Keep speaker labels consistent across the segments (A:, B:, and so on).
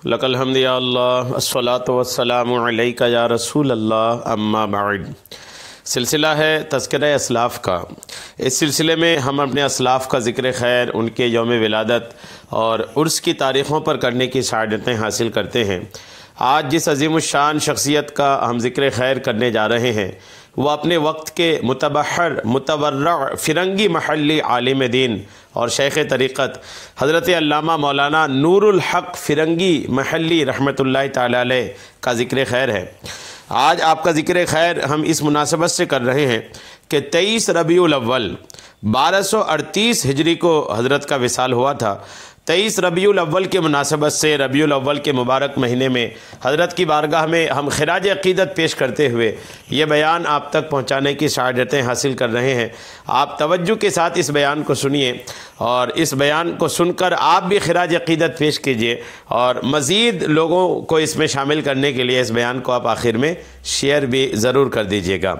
A: لک الحمد یا اللہ الصلاۃ والسلام علیک یا رسول اللہ اما بعد۔ سلسلہ ہے تذکرہ اسلاف کا۔ اس سلسلے میں ہم اپنے اسلاف کا ذکر خیر، ان کے یوم ولادت اور عرس کی تاریخوں پر کرنے کی سعادتیں حاصل کرتے ہیں۔ آج جس عظیم الشان شخصیت کا ہم ذکر خیر کرنے جا رہے ہیں وہ اپنے وقت کے متبحر متورع فرنگی محلی عالم دین اور شیخ طریقت حضرت علامہ مولانا نور الحق فرنگی محلی رحمۃ اللہ تعالی علیہ کا ذکر خیر ہے۔ آج آپ کا ذکر خیر ہم اس مناسبت سے کر رہے ہیں کہ 23 ربیع الاول 1238 ہجری کو حضرت کا وصال ہوا تھا۔ 23 ربیع الاول کے مناسبت سے ربیع الاول کے مبارک مہینے میں حضرت کی بارگاہ میں ہم خراج عقیدت پیش کرتے ہوئے یہ بیان آپ تک پہنچانے کی سعادتیں حاصل کر رہے ہیں۔ آپ توجہ کے ساتھ اس بیان کو سنیے اور اس بیان کو سن کر آپ بھی خراج عقیدت پیش کیجئے اور مزید لوگوں کو اس میں شامل کرنے کے لیے اس بیان کو آپ آخر میں شیئر بھی ضرور کر دیجئے گا۔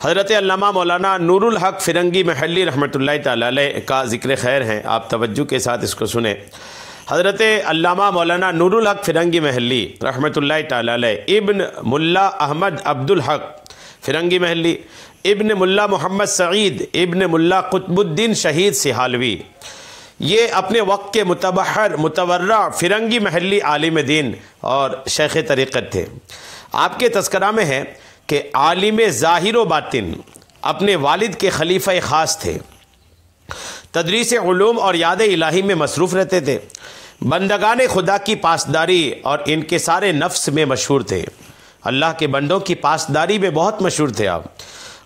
A: حضرت علامہ مولانا نور الحق فرنگی محلی رحمۃ اللہ تعالی علیہ کا ذکر خیر ہے، آپ توجہ کے ساتھ اس کو سنیں۔ حضرت علامہ مولانا نور الحق فرنگی محلی رحمۃ اللہ تعالی علیہ ابن ملا احمد عبد الحق فرنگی محلی ابن ملا محمد سعید ابن ملا قطب الدین شہید سہالوی، یہ اپنے وقت کے متبحر متورع فرنگی محلی عالم دین اور شیخ طریقت تھے۔ آپ کے تذکرہ میں ہے کہ عالم ظاہر و باطن اپنے والد کے خلیفہ خاص تھے، تدریس علوم اور یاد الہی میں مصروف رہتے تھے، بندگان خدا کی پاسداری اور انکسار نفس میں مشہور تھے۔ اللہ کے بندوں کی پاسداری میں بہت مشہور تھے آپ،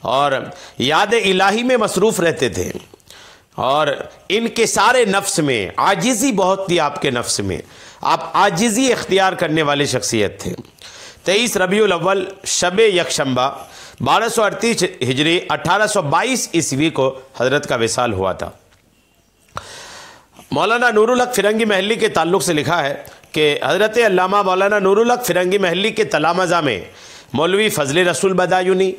A: اور یاد الہی میں مصروف رہتے تھے، اور انکسار نفس میں عاجزی بہت تھی آپ کے نفس میں، آپ عاجزی اختیار کرنے والی شخصیت تھے۔ 23 ربیع الاول شب یکشنبہ 1238 ہجری 1822 عیسوی کو حضرت کا وصال ہوا تھا۔ مولانا نور الحق فرنگی محلی کے تعلق سے لکھا ہے کہ حضرت علامہ مولانا نور الحق فرنگی محلی کے تلامذہ میں مولوی فضل رسول بدایونی،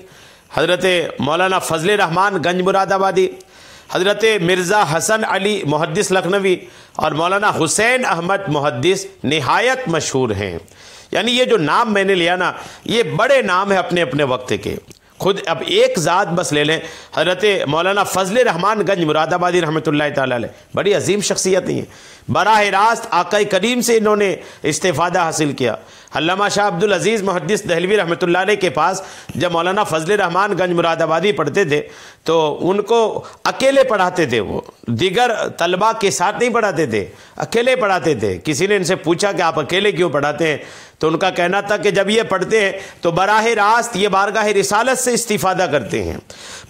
A: حضرت مولانا فضل رحمان گنج مراد آبادی، حضرت مرزا حسن علی محدث لکھنوی اور مولانا حسین احمد محدث نہایت مشہور ہیں۔ یعنی یہ جو نام میں نے لیا نا، یہ بڑے نام ہیں اپنے اپنے وقت کے۔ خود اب ایک ذات بس لے لیں، حضرت مولانا فضل رحمان گنج مراد آبادی رحمۃ اللہ تعالی علیہ، بڑی عظیم شخصیت ہیں، براہ راست آقا کریم سے انہوں نے استفادہ حاصل کیا۔ علامہ شاہ عبد العزیز محدث دہلوی رحمۃ اللہ علیہ کے پاس جب مولانا فضل رحمان گنج مراد آبادی پڑھتے تھے تو ان کو اکیلے پڑھاتے تھے، وہ دیگر طلباء کے ساتھ نہیں پڑھاتے تھے، اکیلے پڑھاتے تھے۔ کسی نے ان سے پوچھا کہ آپ اکیلے کیوں پڑھاتے ہیں؟ تو ان کا کہنا تھا کہ جب یہ پڑھتے ہیں تو براہ راست یہ بارگاہ رسالت سے استفادہ کرتے ہیں،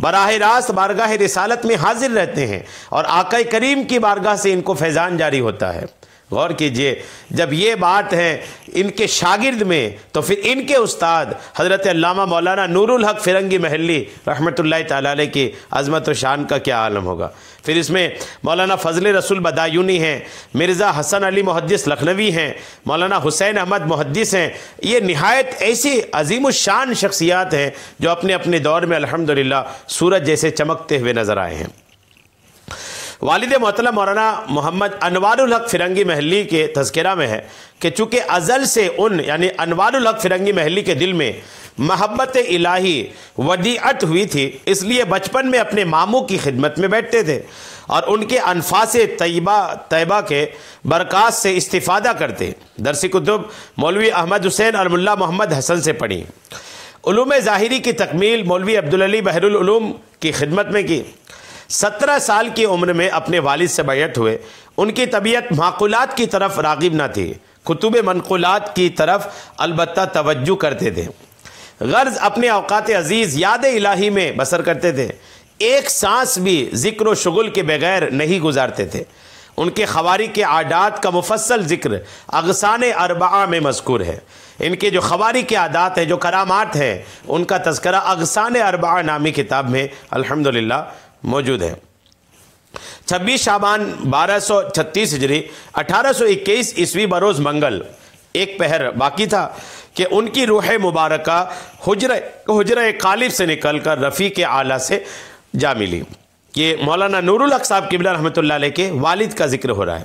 A: براہ راست بارگاہ رسالت میں حاضر رہتے ہیں اور آقا کریم کی بارگاہ سے ان کو فیضان جاری ہوتا ہے۔ غور کیجئے، جب یہ بات ہے ان کے شاگرد میں تو پھر ان کے استاد حضرت علامہ مولانا نور الحق فرنگی محلی رحمۃ اللہ تعالی علیہ کی عظمت و شان کا کیا عالم ہوگا۔ پھر اس میں مولانا فضل رسول بدایونی ہیں، مرزا حسن علی محدث لکھنوی ہیں، مولانا حسین احمد محدث ہیں۔ یہ نہایت ایسی عظیم الشان شخصیات ہیں جو اپنے اپنے دور میں الحمدللہ سورج جیسے چمکتے ہوئے نظر آئے ہیں۔ والد محترم مولانا محمد انوار الحق فرنگی محلی کے تذکرہ میں ہے کہ چونکہ ازل سے ان یعنی انوار الحق فرنگی محلی کے دل میں محبت الہی ودیعت ہوئی تھی، اس لیے بچپن میں اپنے ماموں کی خدمت میں بیٹھتے تھے اور ان کے انفاس طیبہ کے برکات سے استفادہ کرتے۔ درسی کتب مولوی احمد حسین اور ملا محمد حسن سے پڑھی۔ علوم ظاہری کی تکمیل مولوی عبدالعلی بحر العلوم کی خدمت میں کی۔ 17 سال کی عمر میں اپنے والد سے بیعت ہوئے۔ ان کی طبیعت معقولات کی طرف راغب نہ تھی، کتب منقولات کی طرف البتہ توجہ کرتے تھے۔ غرض اپنے اوقات عزیز یاد الہی میں بسر کرتے تھے، ایک سانس بھی ذکر و شغل کے بغیر نہیں گزارتے تھے۔ ان کے خوارق کے عادات کا مفصل ذکر اغصان اربعہ میں مذکور ہے۔ ان کے جو خوارق کے عادات ہیں، جو کرامات ہیں، ان کا تذکرہ اغصان اربعہ نامی کتاب میں الحمدللہ موجود ہے۔ 26 شعبان 1236 ہجری 1821 عیسوی بروز منگل، ایک پہر باقی تھا کہ ان کی روح مبارکہ حجرہ قالب سے نکل کر رفیق اعلیٰ سے جا ملی۔ یہ مولانا نور الحق صاحب قبلہ رحمۃ اللہ علیہ کے والد کا ذکر ہو رہا ہے۔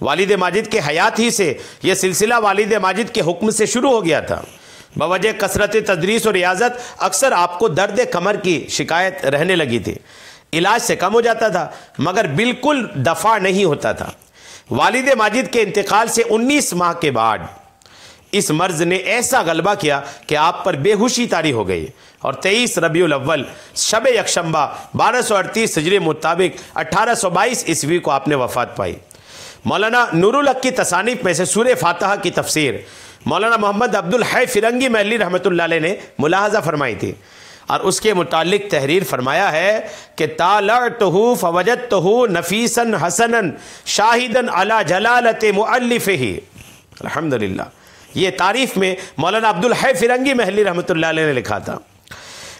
A: والد ماجد کے حیات ہی سے یہ سلسلہ والد ماجد کے حکم سے شروع ہو گیا تھا۔ بوجہ کثرت تدریس اور ریاضت اکثر آپ کو درد کمر کی شکایت رہنے لگی تھی، علاج سے کم ہو جاتا تھا مگر بالکل دفع نہیں ہوتا تھا۔ والد ماجد کے انتقال سے 19 ماہ کے بعد اس مرض نے ایسا غلبہ کیا کہ آپ پر بے ہوشی طاری ہو گئی، اور 23 ربیع الاول شب یکشنبہ 1238 ہجری مطابق 1822 عیسوی کو آپ نے وفات پائی۔ مولانا نور الحق کی تصانیف میں سے سورہ فاتحہ کی تفسیر مولانا محمد عبد الحی فرنگی محلی رحمۃ اللہ علیہ نے ملاحظہ فرمائی تھی، اور اس کے متعلق تحریر فرمایا ہے کہ طالعتہ فوجدتہ نفیسا حسنا شاہدا علی جلالت مؤلفہ۔ الحمدللہ، یہ تعریف میں مولانا عبد الحی فرنگی محلی رحمۃ اللہ علیہ نے لکھا تھا۔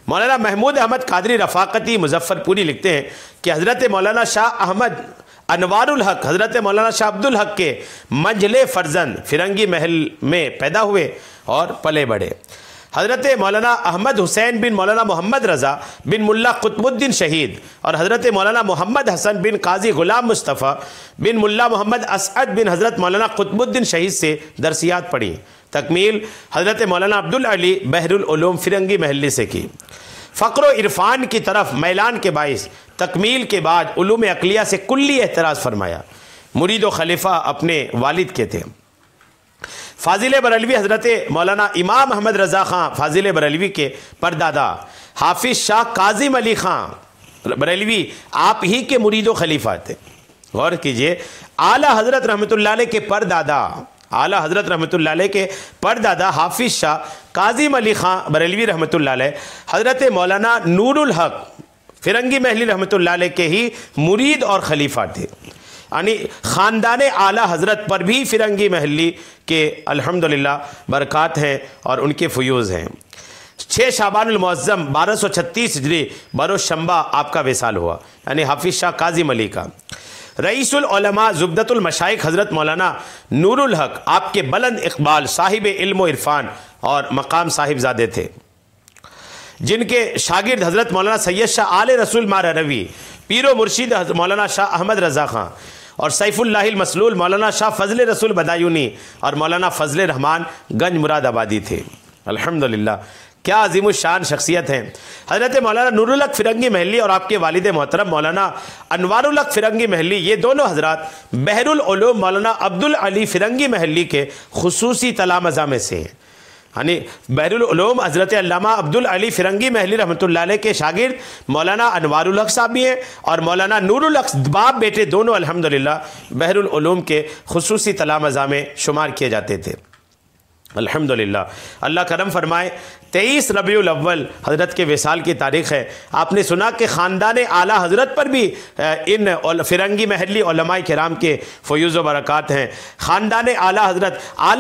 A: مولانا محمود احمد قادری رفاقتی مظفر پوری لکھتے ہیں کہ حضرت مولانا شاہ احمد انوار الحق حضرت مولانا شاہ عبد الحق کے منجلے فرزند فرنگی محل میں پیدا ہوئے اور پلے بڑھے۔ حضرت مولانا احمد حسین بن مولانا محمد رضا بن ملا قطب الدین شہید اور حضرت مولانا محمد حسن بن قاضی غلام مصطفیٰ بن ملا محمد اسعد بن حضرت مولانا قطب الدین شہید سے درسیات پڑھی۔ تکمیل حضرت مولانا عبدالعلی بحر العلوم فرنگی محلی سے کی۔ فقر و عرفان کی طرف میلان کے باعث تکمیل کے بعد علوم عقلیہ سے کلی احتراز فرمایا۔ مرید و خلیفہ اپنے والد کے تھے۔ فاضل بریلوی حضرت مولانا امام احمد رضا خان فاضل بریلوی کے پردادا حافظ شاہ کاظم علی خان بریلوی آپ ہی کے مرید و خلیفہ تھے۔ غور کیجئے، اعلیٰ حضرت رحمۃ اللہ علیہ کے پردادا اعلیٰ حضرت رحمۃ اللہ علیہ کے پردادا حافظ شاہ کاظم علی خان بریلوی رحمۃ اللہ علیہ حضرت مولانا نور الحق فرنگی محلی رحمۃ اللہ علیہ کے ہی مرید اور خلیفہ تھے، یعنی خاندان اعلیٰ حضرت پر بھی فرنگی محلی کے الحمدللہ برکات ہیں اور ان کے فیوز ہیں۔ 6 شعبان المعظم 1236 ہجری بروز شنبہ آپ کا وصال ہوا، یعنی حافظ شاہ کاظم علی کا۔ رئیس العلماء زبدۃ المشائخ حضرت مولانا نور الحق آپ کے بلند اقبال صاحب علم و عرفان اور مقام صاحب زادے تھے، جن کے شاگرد حضرت مولانا سید شاہ آل رسول ماروی پیر و مرشید مولانا شاہ احمد رضا خان اور سیف اللہ المسلول مولانا شاہ فضل رسول بدایونی اور مولانا فضل رحمان گنج مراد آبادی تھے۔ الحمدللہ، کیا عظیم الشان شخصیت ہیں۔ حضرت مولانا نور الحق فرنگی محلی اور آپ کے والد محترم مولانا انوار الحق فرنگی محلی، یہ دونوں حضرات بحر العلوم مولانا عبدالعلی فرنگی محلی کے خصوصی تلامذہ میں سے ہیں، یعنی بحر العلوم حضرت علامہ عبدالعلی فرنگی محلی رحمۃ اللہ علیہ کے شاگرد مولانا انوار الحق صاحب بھی ہیں، اور مولانا نور الحق باپ بیٹے دونوں الحمدللہ بحر العلوم کے خصوصی تلامذہ میں شمار کیے جاتے تھے۔ الحمدللہ، اللہ کرم فرمائے۔ 23 ربیع الاول حضرت کے وصال کی تاریخ ہے۔ آپ نے سنا کہ خاندان اعلیٰ حضرت پر بھی ان فرنگی محلی علماء کرام کے فیوز و برکات ہیں۔ خاندان اعلیٰ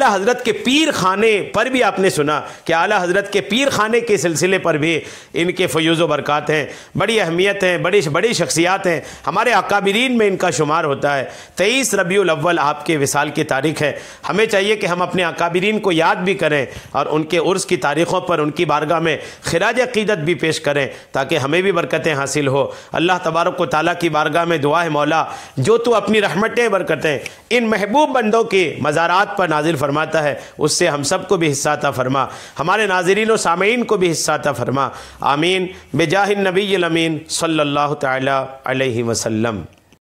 A: حضرت کے پیر خانے پر بھی آپ نے سنا کہ اعلیٰ حضرت کے پیر خانے کے سلسلے پر بھی ان کے فیوز و برکات ہیں۔ بڑی اہمیت ہیں، بڑی شخصیات ہیں، ہمارے اکابرین میں ان کا شمار ہوتا ہے۔ 23 ربیع الاول آپ کے وصال کی تاریخ ہے۔ ہمیں چاہیے کہ ہم اپنے اکابرین کو یاد بھی کریں اور ان کے عرس کی تاریخوں پر ان کی بارگاہ میں خراج عقیدت بھی پیش کریں تاکہ ہمیں بھی برکتیں حاصل ہو۔ اللہ تبارک و تعالیٰ کی بارگاہ میں دعا ہے، مولا جو تو اپنی رحمتیں برکتیں ان محبوب بندوں کی مزارات پر نازل فرماتا ہے، اس سے ہم سب کو بھی حصہ عطا فرما، ہمارے ناظرین و سامعین کو بھی حصہ عطا فرما۔ آمین بجاہ النبی الامین صلی اللہ تعالی علیہ وسلم۔